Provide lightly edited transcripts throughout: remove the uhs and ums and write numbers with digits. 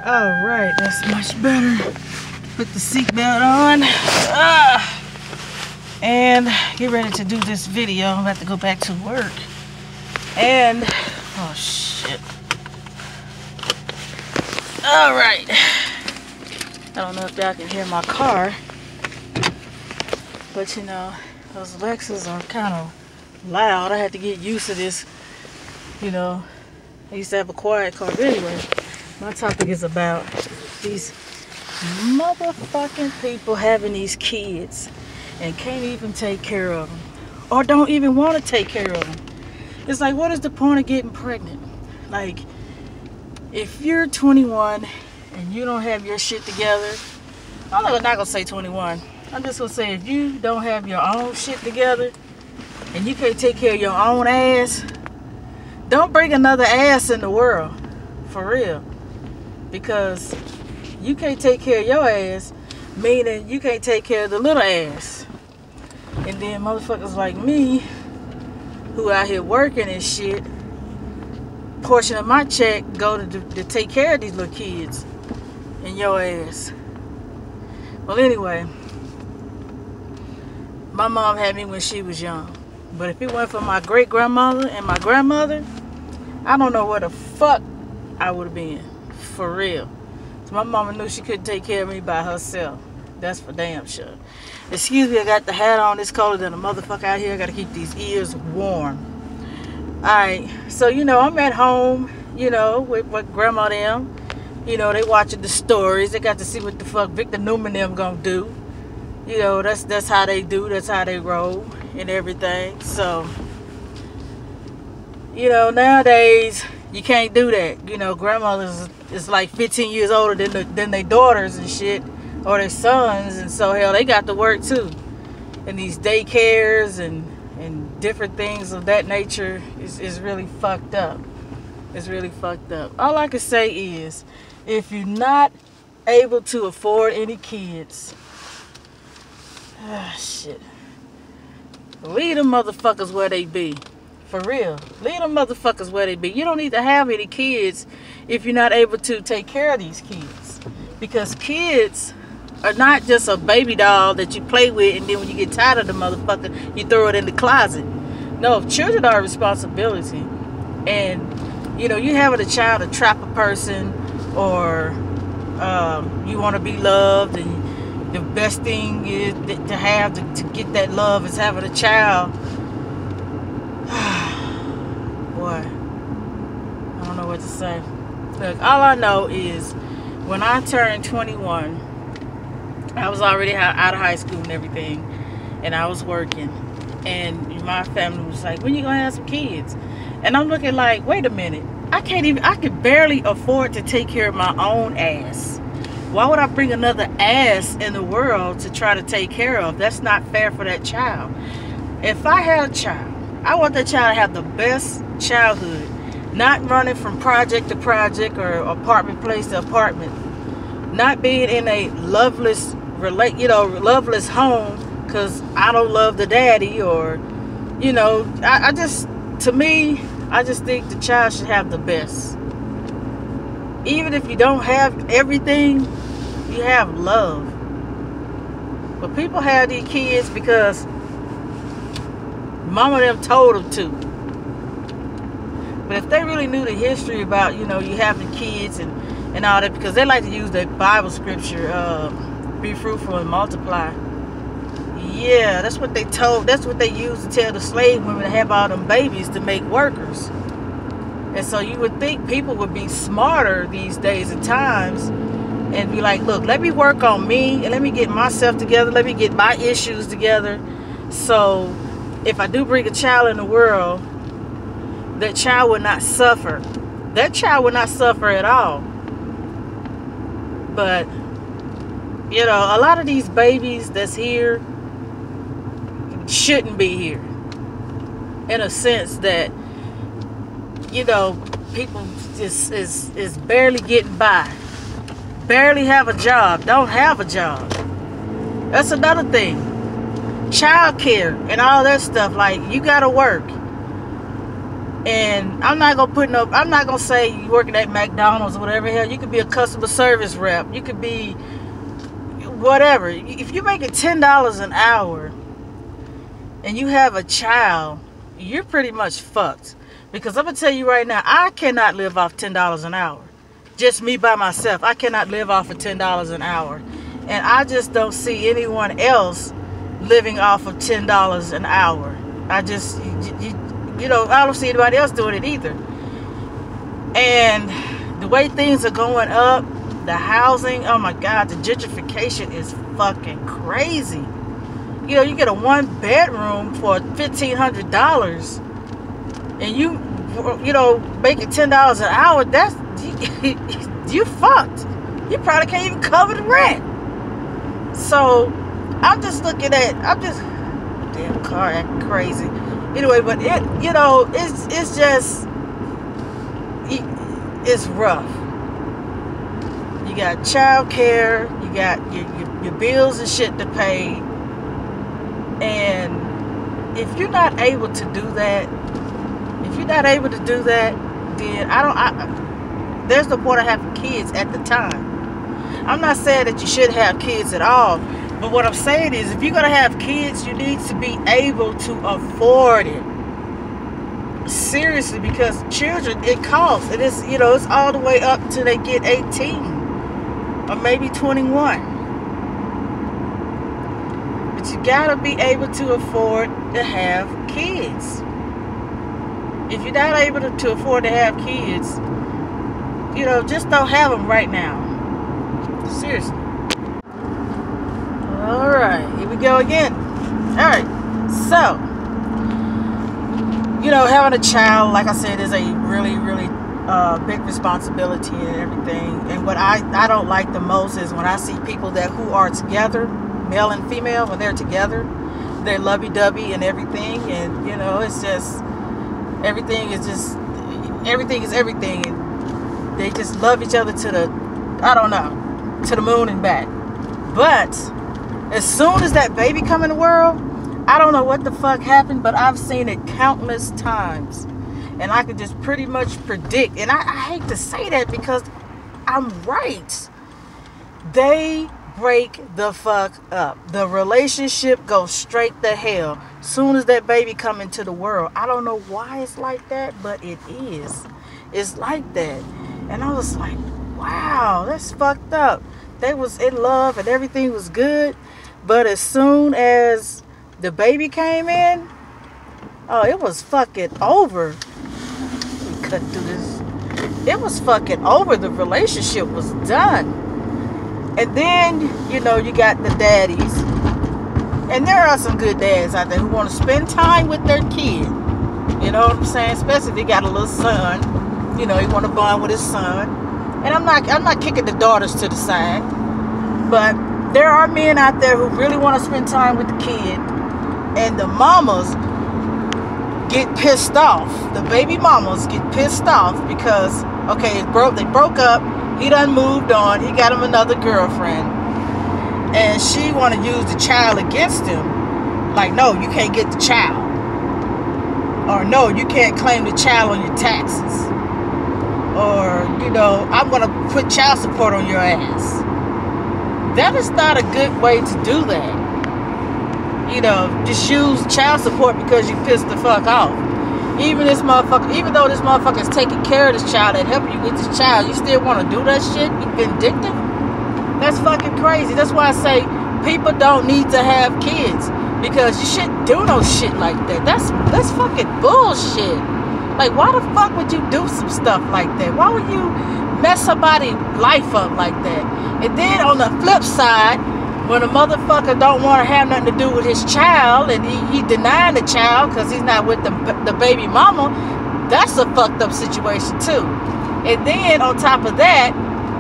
Alright, that's much better. Put the seatbelt on. And get ready to do this video. I'm about to go back to work. And, oh shit. Alright. I don't know if y'all can hear my car. But you know, those Lexus are kind of loud. I had to get used to this. You know, I used to have a quiet car. But anyway, my topic is about these motherfucking people having these kids and can't even take care of them, or don't even want to take care of them. It's like, what is the point of getting pregnant? Like, if you're 21 and you don't have your shit together, I'm not gonna say 21. I'm just gonna say, if you don't have your own shit together and you can't take care of your own ass, don't bring another ass in the world, for real. Because you can't take care of your ass, meaning you can't take care of the little ass. And then motherfuckers like me, who out here working and shit, portion of my check go to take care of these little kids and your ass. Well, anyway, my mom had me when she was young. But if it weren't for my great grandmother and my grandmother, I don't know where the fuck I would have been. For real. So my mama knew she couldn't take care of me by herself. That's for damn sure. Excuse me, I got the hat on. It's colder than a motherfucker out here. I gotta keep these ears warm. Alright, so you know, I'm at home, you know, with grandma them. You know, they watching the stories. They got to see what the fuck Victor Newman them gonna do. You know, that's how they do, that's how they roll and everything. So, you know, nowadays you can't do that. You know, grandmothers is like 15 years older than their daughters and shit, or their sons, and so hell, they got to work too. And these daycares and different things of that nature is really fucked up. It's really fucked up. All I can say is, if you're not able to afford any kids, shit, leave them motherfuckers where they be. For real. Leave them motherfuckers where they be. You don't need to have any kids if you're not able to take care of these kids. Because kids are not just a baby doll that you play with and then when you get tired of the motherfucker, you throw it in the closet. No, children are a responsibility. And, you know, you having a child to trap a person, or you want to be loved, and the best thing is to have to get that love is having a child. Boy, I don't know what to say. Look, all I know is when I turned 21, I was already out of high school and everything, and I was working, and my family was like, when you gonna have some kids? And I'm looking like, wait a minute, I could barely afford to take care of my own ass. Why would I bring another ass in the world to try to take care of? That's not fair for that child. If I had a child, I want that child to have the best childhood, not running from project to project or apartment place to apartment, not being in a loveless home because I don't love the daddy, or, you know, I just think the child should have the best. Even if you don't have everything, you have love. But people have these kids because mama them told them to. But if they really knew the history about, you know, you having kids and all that, because they like to use that Bible scripture, be fruitful and multiply. Yeah, that's what they told. That's what they used to tell the slave women to have all them babies to make workers. And so you would think people would be smarter these days and times and be like, look, let me work on me and let me get myself together. Let me get my issues together. So if I do bring a child in the world, that child will not suffer. That child will not suffer at all. But, you know, a lot of these babies that's here shouldn't be here. In a sense that, you know, people is barely getting by. Barely have a job. Don't have a job. That's another thing. Child care and all that stuff. Like, you gotta work. And I'm not gonna say you working at McDonald's or whatever. Hell, you could be a customer service rep. You could be whatever. If you're making $10 an hour and you have a child, you're pretty much fucked. Because I'm gonna tell you right now, I cannot live off $10 an hour. Just me by myself, I cannot live off of $10 an hour. And I just don't see anyone else living off of $10 an hour. I just, I don't see anybody else doing it either. And the way things are going up, the housing, oh my God, the gentrification is fucking crazy. You get a 1-bedroom for $1,500, and you making $10 an hour. That's you fucked. You probably can't even cover the rent. So I'm just damn car acting crazy. Anyway, but it's just it's rough. You got child care, you got your bills and shit to pay, and if you're not able to do that, then there's no point of having kids at the time. I'm not saying that you should have kids at all, but what I'm saying is, if you're gonna have kids, you need to be able to afford it. Seriously, because children, it costs. It is, it's all the way up till they get 18 or maybe 21. But you gotta be able to afford to have kids. If you're not able to afford to have kids, just don't have them right now. Seriously. Alright, here we go again. Alright, so, having a child, like I said, is a really, really big responsibility and everything. And what I don't like the most is when I see people who are together, male and female, when they're together, they're lovey-dovey and everything. And, it's just, everything is everything. And they just love each other to the moon and back. But as soon as that baby come in the world, I don't know what the fuck happened, but I've seen it countless times. And I can just pretty much predict. And I hate to say that because I'm right. They break the fuck up. The relationship goes straight to hell soon as that baby come into the world. I don't know why it's like that, but it is. It's like that. And I was like, wow, that's fucked up. They was in love and everything was good, but as soon as the baby came in, oh, it was fucking over. We cut through this. It was fucking over. The relationship was done. And then, you got the daddies. And there are some good dads out there who want to spend time with their kid. You know what I'm saying? Especially if they got a little son. He want to bond with his son. And I'm not kicking the daughters to the side. But there are men out there who really want to spend time with the kid. And the mamas get pissed off. The baby mamas get pissed off because, okay, they broke up. He done moved on. He got him another girlfriend. And she want to use the child against him. Like, no, you can't get the child. Or no, you can't claim the child on your taxes. Or, I'm going to put child support on your ass. That is not a good way to do that. Just use child support because you pissed the fuck off. Even though this motherfucker is taking care of this child and helping you with this child, you still want to do that shit? You vindictive? That's fucking crazy. That's why I say people don't need to have kids, because you shouldn't do no shit like that. That's fucking bullshit. Like, why the fuck would you do some stuff like that? Why would you mess somebody's life up like that? And then on the flip side, when a motherfucker don't want to have nothing to do with his child, and he denying the child because he's not with the baby mama, that's a fucked up situation too. And then on top of that,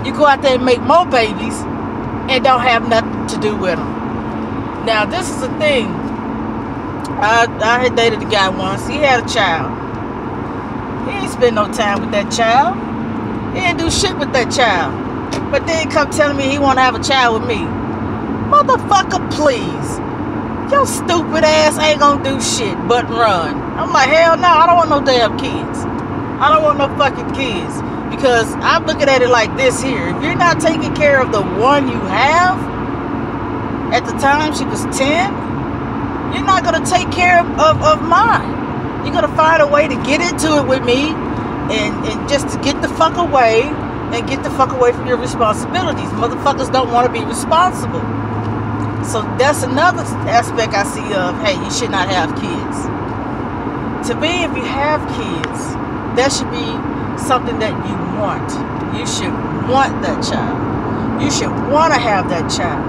you go out there and make more babies and don't have nothing to do with them. Now, this is the thing. I had dated a guy once. He had a child. He ain't spend no time with that child. He didn't do shit with that child. But then he come telling me he want to have a child with me. Motherfucker, please. your stupid ass ain't gonna do shit but run. I'm like, hell no, I don't want no damn kids. I don't want no fucking kids. Because I'm looking at it like this here. If you're not taking care of the one you have, at the time she was 10, you're not gonna take care of mine. You're gonna find a way to get into it with me and just to get the fuck away and get the fuck away from your responsibilities. Motherfuckers don't want to be responsible. So that's another aspect I see of, hey, you should not have kids. To me, if you have kids, that should be something that you want. You should want that child. You should want to have that child.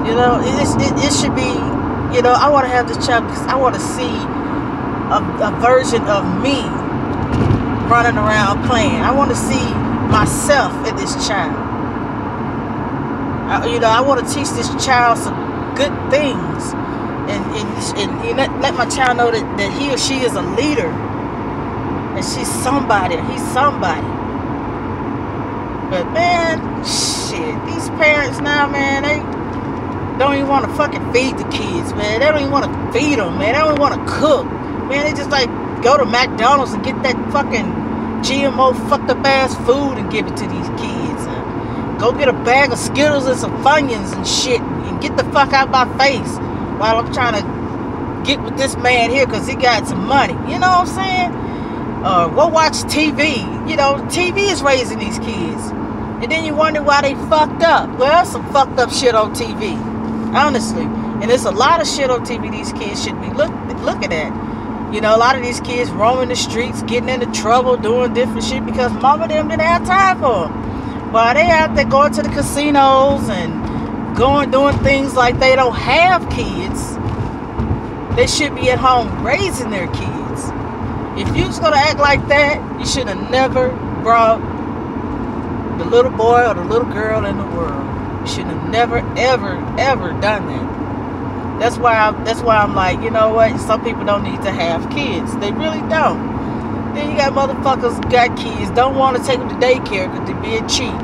You know, it should be, you know, I want to have this child because I want to see a version of me running around playing. I want to see myself in this child. You know, I want to teach this child some good things, and let my child know that he or she is a leader, and she's somebody, he's somebody. But man, shit, these parents now, man, they don't even want to fucking feed the kids, man. They don't even want to feed them, man. They don't even want to cook, man. They just like go to McDonald's and get that fucking GMO fucked up ass food and give it to these kids. Go get a bag of Skittles and some Funyuns and shit and get the fuck out my face while I'm trying to get with this man here because he got some money. You know what I'm saying? Go watch TV. You know, TV is raising these kids. And then you wonder why they fucked up. Well, some fucked up shit on TV. Honestly. And there's a lot of shit on TV these kids should be looking at. You know, a lot of these kids roaming the streets, getting into trouble, doing different shit because mama and them didn't have time for them. While they out there going to the casinos and doing things like they don't have kids, they should be at home raising their kids. If you was going to act like that, you should have never brought the little boy or the little girl in the world. You should have never, ever, ever done that. That's why I'm like, you know what? Some people don't need to have kids. They really don't. Then you got motherfuckers got kids, don't want to take them to daycare because they're being cheap.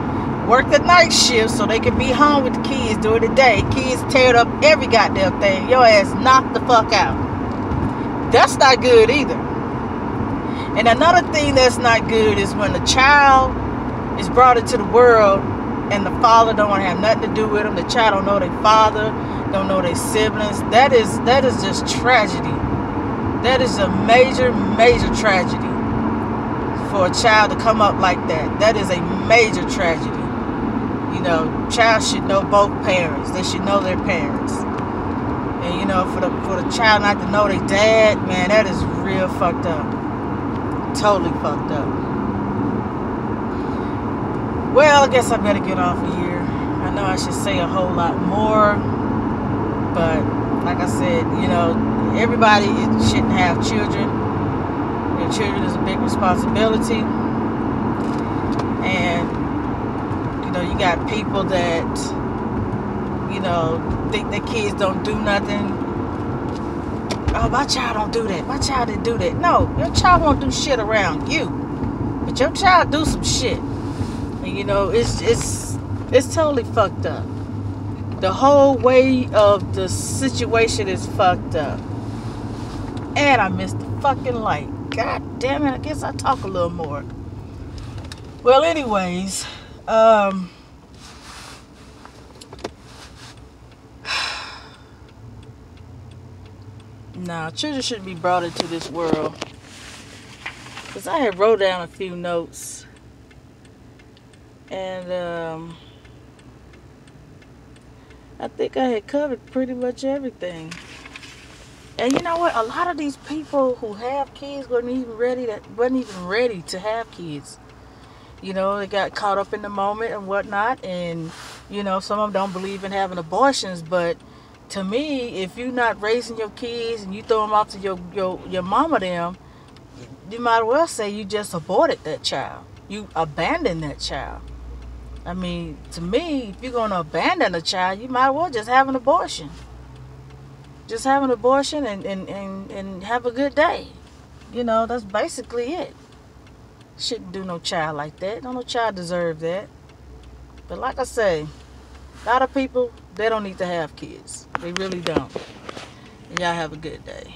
Work the night shift so they can be home with the kids during the day. Kids teared up every goddamn thing. Your ass knocked the fuck out. That's not good either. And another thing that's not good is when the child is brought into the world and the father don't want to have nothing to do with them. The child don't know their father, don't know their siblings. That is just tragedy. That is a major, major tragedy. For a child to come up like that. That is a major tragedy. You know, child should know both parents. They should know their parents. And you know, for the child not to know their dad, man, that is real fucked up. Totally fucked up. Well, I guess I better get off of here. I know I should say a whole lot more, but like I said, you know, everybody shouldn't have children. Your children is a big responsibility. And, you know, you got people that, you know, think their kids don't do nothing. Oh, my child don't do that. My child didn't do that. No, your child won't do shit around you. But your child do some shit. And, you know, it's totally fucked up. The whole way of the situation is fucked up. And I missed the fucking light. God damn it, I guess I talk a little more. Well, anyways, nah, children shouldn't be brought into this world. Because I had wrote down a few notes. And, I think I had covered pretty much everything. And you know what? A lot of these people who have kids wasn't even ready to have kids. You know, they got caught up in the moment and whatnot. And, you know, some of them don't believe in having abortions. But to me, if you're not raising your kids and you throw them off to your mama them, you might as well say you just aborted that child. You abandoned that child. I mean, to me, if you're going to abandon a child, you might as well just have an abortion. Just have an abortion and have a good day. You know, that's basically it. Shouldn't do no child like that. No child deserve that. But like I say, a lot of people They don't need to have kids. They really don't. Y'all have a good day.